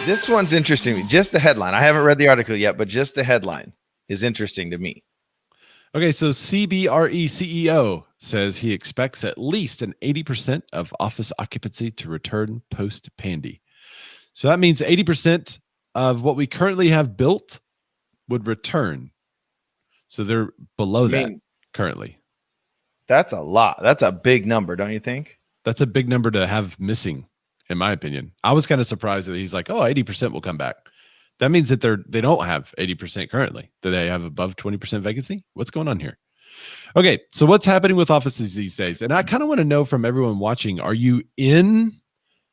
This one's interesting. Just the headline. I haven't read the article yet, but just the headline is interesting to me. Okay, so CBRE CEO says he expects at least an 80% of office occupancy to return post-pandy. So that means 80% of what we currently have built would return. So they're below that currently. That's a lot. That's a big number, don't you think? That's a big number to have missing, in my opinion. I was kind of surprised that he's like, oh, 80% will come back. That means that they don't have 80% currently. Do they have above 20% vacancy? What's going on here? Okay, so what's happening with offices these days? And I kind of want to know from everyone watching, are you in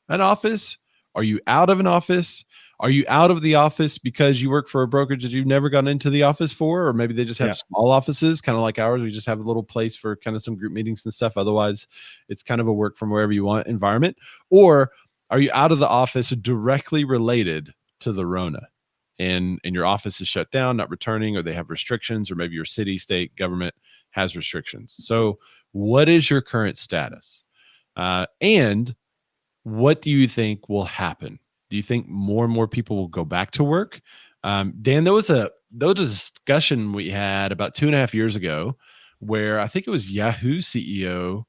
an office? Are you out of an office? Are you out of the office because you work for a brokerage that you've never gone into the office for? Or maybe they just have small offices, kind of like ours. We just have a little place for kind of some group meetings and stuff. Otherwise, it's kind of a work from wherever you want environment. Or are you out of the office directly related to the Rona? And your office is shut down, not returning, or they have restrictions, or maybe your city, state, government has restrictions. So what is your current status? And what do you think will happen? Do you think more and more people will go back to work? Dan, there was a discussion we had about 2.5 years ago where I think it was Yahoo CEO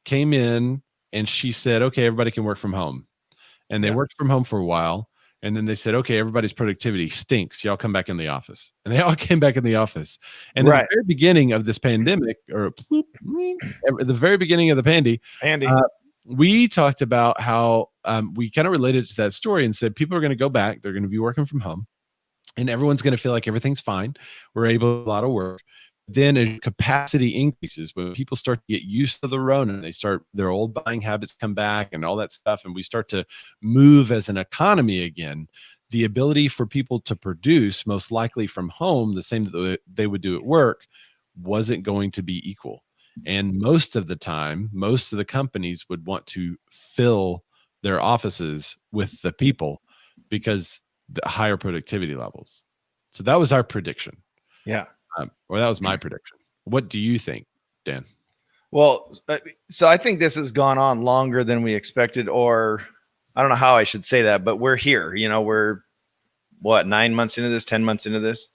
came in and she said, okay, everybody can work from home. And they worked from home for a while. And then they said, okay, everybody's productivity stinks. Y'all come back in the office. And they all came back in the office. And at the very beginning of this pandemic, or the very beginning of the pandy, we talked about how we kind of related to that story and said people are going to go back. They're going to be working from home. And everyone's going to feel like everything's fine. We're able to do a lot of work. Then as capacity increases, when people start to get used to the Rona, they start their old buying habits come back and all that stuff, and we start to move as an economy again, the ability for people to produce most likely from home the same that they would do at work wasn't going to be equal. And most of the time, most of the companies would want to fill their offices with the people because the higher productivity levels. So that was our prediction. Yeah. Or that was my prediction. What do you think, Dan? Well, so I think this has gone on longer than we expected, or I don't know how I should say that, but we're here. You know, we're 9 months into this, 10 months into this.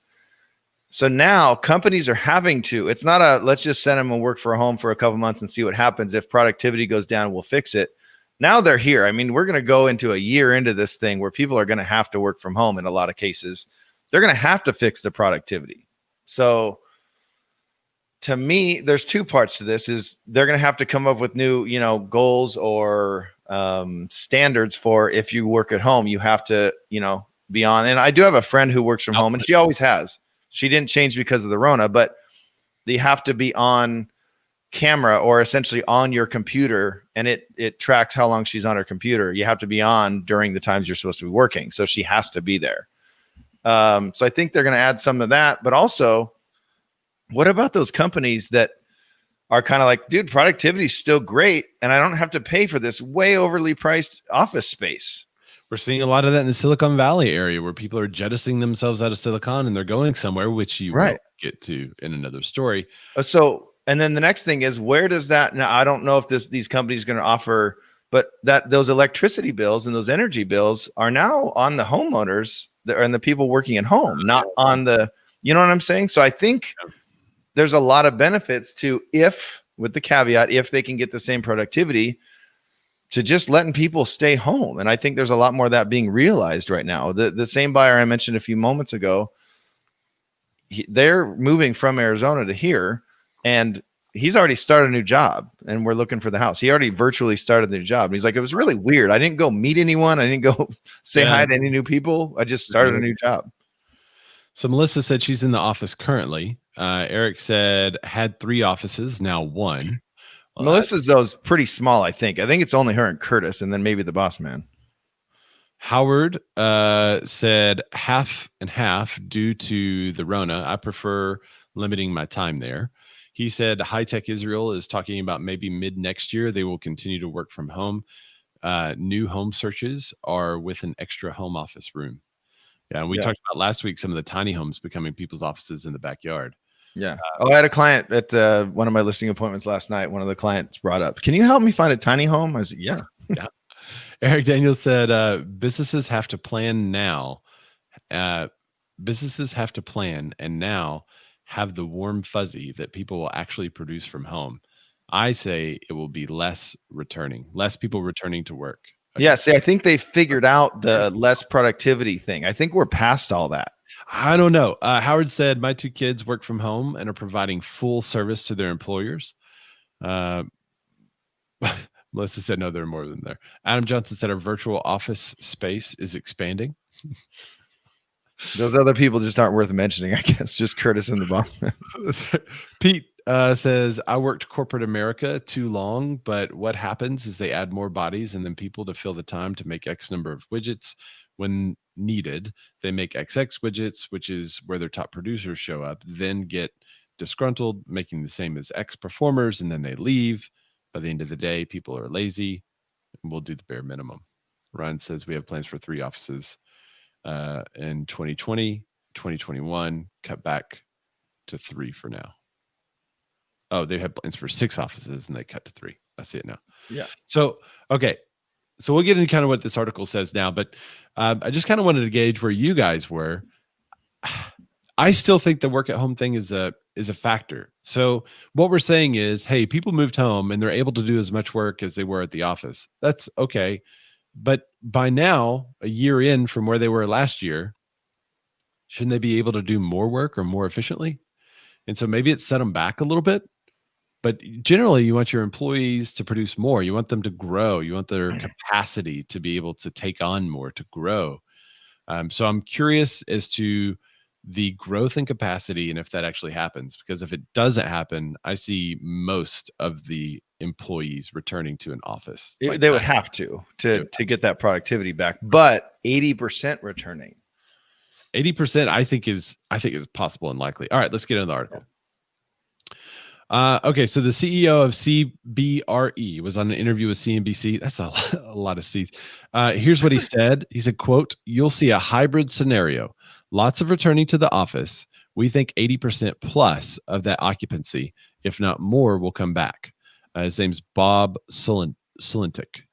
So now companies are having to, it's not a, let's just send them and work for a home for a couple months and see what happens. If productivity goes down, we'll fix it. Now they're here. I mean, we're going to go into a year into this thing where people are going to have to work from home in a lot of cases. They're going to have to fix the productivity. So to me, there's two parts to this. Is they're going to have to come up with new, goals or standards for if you work at home, you have to, be on. And I do have a friend who works from home, and she always has. She didn't change because of the Rona, but they have to be on camera or essentially on your computer, and it tracks how long she's on her computer. You have to be on during the times you're supposed to be working. So she has to be there. So I think they're going to add some of that, but also what about those companies that are kind of like, dude, productivity is still great, and I don't have to pay for this way overly priced office space. We're seeing a lot of that in the Silicon Valley area where people are jettisoning themselves out of Silicon and they're going somewhere, which you will get to in another story. So, and then the next thing is, where does that, now I don't know if these companies are going to offer, but those electricity bills and those energy bills are now on the homeowners and the people working at home, not on the, you know what I'm saying? So I think there's a lot of benefits to, with the caveat, if they can get the same productivity, to just letting people stay home. And I think there's a lot more of that being realized right now. The same buyer I mentioned a few moments ago, they're moving from Arizona to here, and he's already started a new job, and we're looking for the house. He already virtually started the new job. And he's like, it was really weird. I didn't go meet anyone. I didn't go say hi to any new people. I just started a new job. So Melissa said she's in the office currently. Eric said had 3 offices, now 1. Well, Melissa's those pretty small, I think. I think it's only her and Curtis, and then maybe the boss man. Howard said half and half due to the Rona. I prefer limiting my time there. He said High Tech Israel is talking about maybe mid next year they will continue to work from home. New home searches are with an extra home office room. Yeah, and we talked about last week some of the tiny homes becoming people's offices in the backyard. Yeah. I had a client at one of my listing appointments last night. One of the clients brought up, can you help me find a tiny home? I said, yeah. Eric Daniels said, businesses have to plan now. Businesses have to plan and now have the warm fuzzy that people will actually produce from home. I say it will be less people returning to work. Yeah, see, I think they figured out the less productivity thing. I think we're past all that. I don't know. Howard said, my 2 kids work from home and are providing full service to their employers. Melissa said, no, there are more than there. Adam Johnson said, our virtual office space is expanding. Those other people just aren't worth mentioning, I guess. Just Curtis and the bomb. Pete says, I worked corporate America too long, but what happens is they add more bodies and then people to fill the time to make X number of widgets. When needed, they make XX widgets, which is where their top producers show up, then get disgruntled, making the same as X performers, and then they leave. By the end of the day, people are lazy and we'll do the bare minimum. Ryan says we have plans for 3 offices in 2020, 2021, cut back to 3 for now. Oh, they had plans for 6 offices and they cut to 3. I see it now. Yeah. So, okay. So we'll get into kind of what this article says now, but I just kind of wanted to gauge where you guys were. I still think the work at home thing is a factor. So what we're saying is, hey, people moved home and they're able to do as much work as they were at the office. That's okay. But by now, a year in from where they were last year, shouldn't they be able to do more work or more efficiently? And so maybe it set them back a little bit. But generally, you want your employees to produce more. You want them to grow. You want their capacity to be able to take on more, to grow. So I'm curious as to the growth and capacity and if that actually happens. Because if it doesn't happen, I see most of the employees returning to an office. They would have to get that productivity back. But 80% returning. 80%, I think is possible and likely. All right, let's get into the article. Okay, so the CEO of CBRE was on an interview with CNBC. That's a lot of C's. Here's what he said. He said, quote, you'll see a hybrid scenario. Lots of returning to the office. We think 80% plus of that occupancy, if not more, will come back. His name's Bob Sulentic.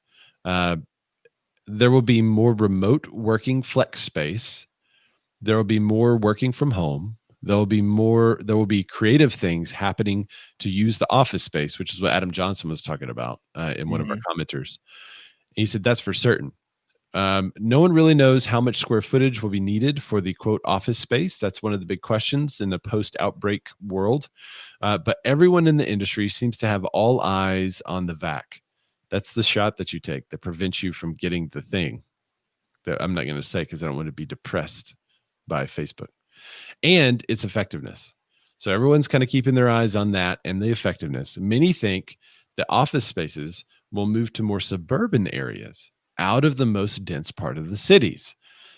There will be more remote working flex space. There will be more working from home. There will be creative things happening to use the office space, which is what Adam Johnson was talking about in one of our commenters. He said, that's for certain. No one really knows how much square footage will be needed for the quote office space. That's one of the big questions in the post-outbreak world. But everyone in the industry seems to have all eyes on the vac. That's the shot that you take that prevents you from getting the thing that I'm not going to say because I don't want to be depressed by Facebook. And its effectiveness. So everyone's kind of keeping their eyes on that and the effectiveness. Many think that office spaces will move to more suburban areas out of the most dense part of the cities.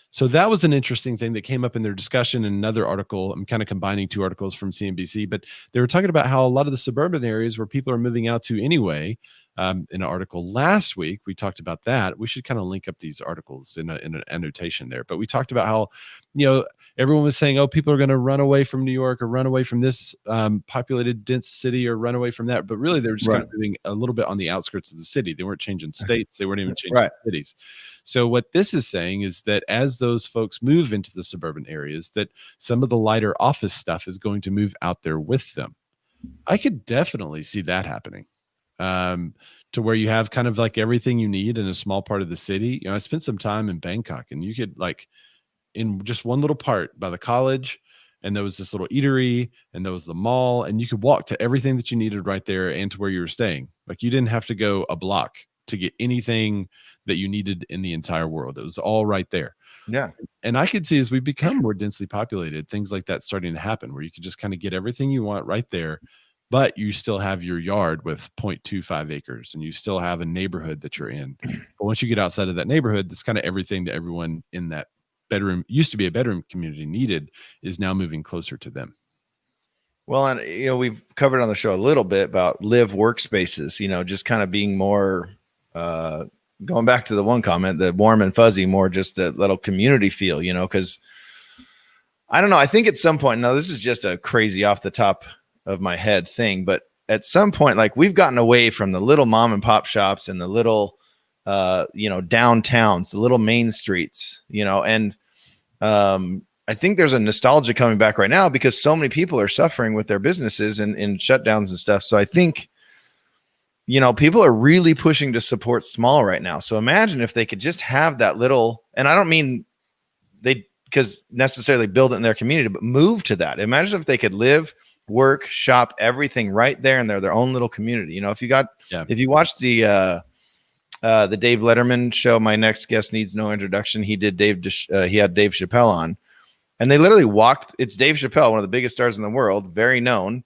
So that was an interesting thing that came up in their discussion in another article. I'm kind of combining 2 articles from CNBC, but they were talking about how a lot of the suburban areas where people are moving out to anyway. In an article last week, we talked about that. We should kind of link up these articles in an annotation there. But we talked about how, everyone was saying, oh, people are going to run away from New York or run away from this populated, dense city or run away from that. But really, they were just kind of moving a little bit on the outskirts of the city. They weren't changing states. They weren't even changing cities. So what this is saying is that as those folks move into the suburban areas, that some of the lighter office stuff is going to move out there with them. I could definitely see that happening. To where you have kind of like everything you need in a small part of the city. I spent some time in Bangkok and you could like in just one little part by the college and there was this little eatery and there was the mall and you could walk to everything that you needed right there and to where you were staying. Like you didn't have to go a block to get anything that you needed in the entire world. It was all right there. Yeah. And I could see as we become more densely populated, things like that starting to happen where you could just kind of get everything you want right there. But you still have your yard with 0.25 acres and you still have a neighborhood that you're in. But once you get outside of that neighborhood, that's kind of everything that everyone in that bedroom, used to be a bedroom community, needed is now moving closer to them. Well, and, we've covered on the show a little bit about live workspaces, just kind of being more, going back to the one comment, the warm and fuzzy, more just the little community feel, because I don't know. I think at some point, now this is just a crazy off the top of my head thing, but at some point, like we've gotten away from the little mom and pop shops and the little downtowns, the little main streets, and I think there's a nostalgia coming back right now because so many people are suffering with their businesses and shutdowns and stuff. So I think, people are really pushing to support small right now. So imagine if they could just have that little, and I don't mean they because necessarily build it in their community, but move to that. Imagine if they could live, work, shop, everything right there in their own little community. If you watch the Dave Letterman show, My Next Guest Needs No Introduction, he had Dave Chappelle on, and they literally walked. It's Dave Chappelle, one of the biggest stars in the world, very known.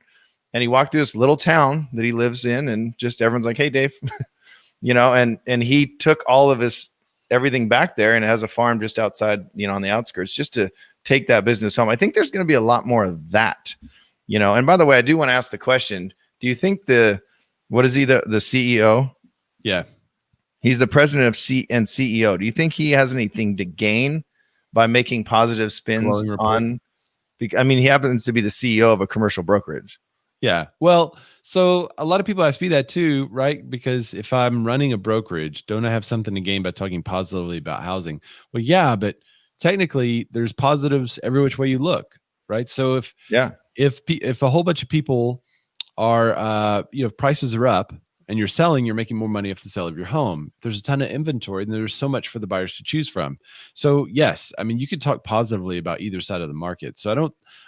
And he walked through this little town that he lives in, and just everyone's like, "Hey, Dave," and he took all of his everything back there and has a farm just outside, on the outskirts, just to take that business home. I think there's going to be a lot more of that, And by the way, I do want to ask the question: do you think what is he, the CEO? Yeah, he's the president of and CEO. Do you think he has anything to gain by making positive spins on? I mean, he happens to be the CEO of a commercial brokerage. Yeah. Well, so a lot of people ask me that too, right? Because if I'm running a brokerage, don't I have something to gain by talking positively about housing? Well, yeah, but technically there's positives every which way you look, right? So if a whole bunch of people are, prices are up and you're selling, you're making more money off the sale of your home. There's a ton of inventory and there's so much for the buyers to choose from. So yes, I mean, you could talk positively about either side of the market. So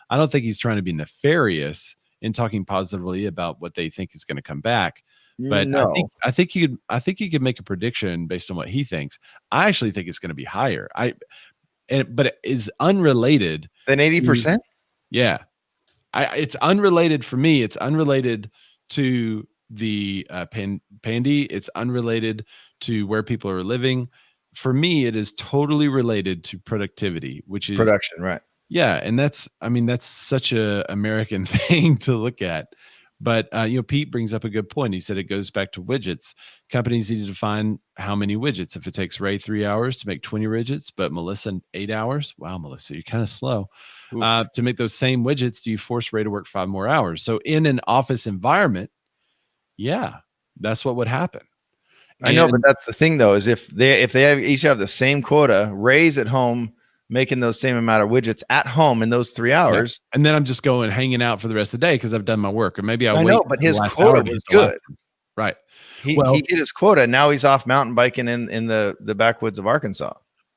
I don't think he's trying to be nefarious in talking positively about what they think is going to come back. But no. I think he could make a prediction based on what he thinks. I actually think it's going to be higher. But it is unrelated than 80%. Yeah. It's unrelated for me. It's unrelated to the pandy. It's unrelated to where people are living. For me, it is totally related to productivity, which is production, right? Yeah, and that's such a American thing to look at. But Pete brings up a good point. He said it goes back to widgets. Companies need to define how many widgets. If it takes Ray 3 hours to make 20 widgets, but Melissa 8 hours. Wow, Melissa, you're kind of slow. To make those same widgets, do you force Ray to work 5 more hours? So in an office environment, yeah, that's what would happen. I know, but that's the thing though, is if they each have the same quota, Ray's at home making those same amount of widgets at home in those 3 hours. Yeah. And then I'm just going hanging out for the rest of the day because I've done my work. Or maybe I wait. Know, but his quota was good. Right. He hit his quota. Now he's off mountain biking in the backwoods of Arkansas.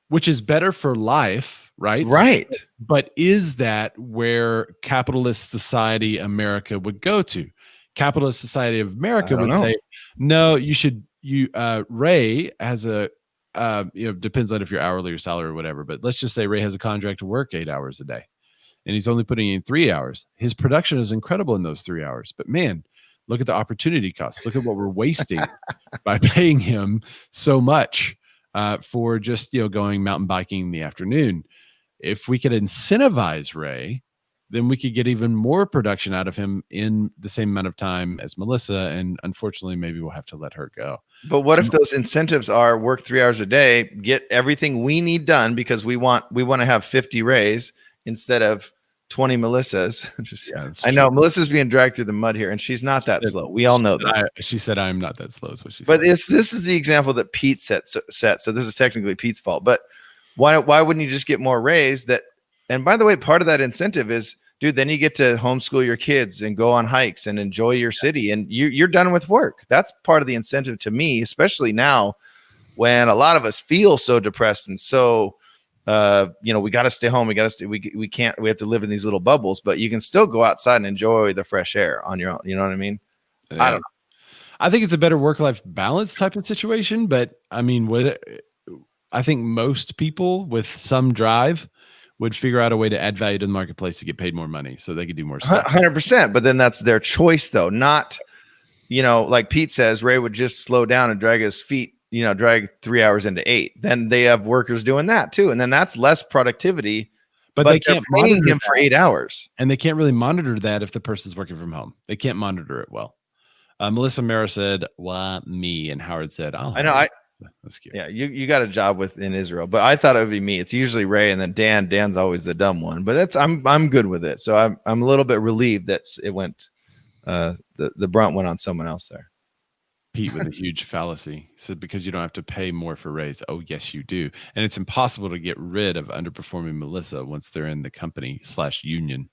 Which is better for life, right? Right. But is that where capitalist society America would go to? Capitalist society of America would say, no, Ray has a depends on if you're hourly or salary or whatever, but let's just say Ray has a contract to work 8 hours a day and he's only putting in 3 hours. His production is incredible in those 3 hours, but man, look at the opportunity costs. Look at what we're wasting by paying him so much for just, going mountain biking in the afternoon. If we could incentivize Ray, then we could get even more production out of him in the same amount of time as Melissa. And unfortunately, maybe we'll have to let her go. But what if those incentives are work 3 hours a day, get everything we need done because we want to have 50 Rays instead of 20 Melissas. I know Melissa's being dragged through the mud here, and she's not that slow. We all know that. She said, "I'm not that slow." Is what she said. But this is the example that Pete set. So this is technically Pete's fault. But why wouldn't you just get more Rays? And by the way, part of that incentive is, dude, then you get to homeschool your kids and go on hikes and enjoy your city, and you're done with work. That's part of the incentive to me, especially now when a lot of us feel so depressed and so, we got to stay home. We have to live in these little bubbles, but you can still go outside and enjoy the fresh air on your own. You know what I mean? Yeah. I don't know. I think it's a better work-life balance type of situation, but I mean, I think most people with some drive would figure out a way to add value to the marketplace to get paid more money so they could do more stuff. 100%. But then that's their choice though. Not, like Pete says, Ray would just slow down and drag his feet, drag 3 hours into 8. Then they have workers doing that too. And then that's less productivity, but they can't paying him for 8 hours. And they can't really monitor that if the person's working from home. They can't monitor it well. Melissa Mara said, "Why me?" And Howard said, "Oh, I know. That's cute." Yeah, you got a job in Israel, but I thought it would be me. It's usually Ray, and then Dan. Dan's always the dumb one, but I'm good with it. So I'm a little bit relieved that it went the brunt went on someone else there. Pete with a huge fallacy. He said, because you don't have to pay more for raise. Oh, yes, you do. And it's impossible to get rid of underperforming Melissa once they're in the company/union.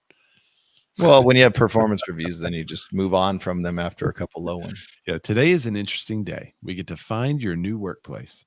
Well, when you have performance reviews, then you just move on from them after a couple low ones. Yeah, today is an interesting day. We get to find your new workplace.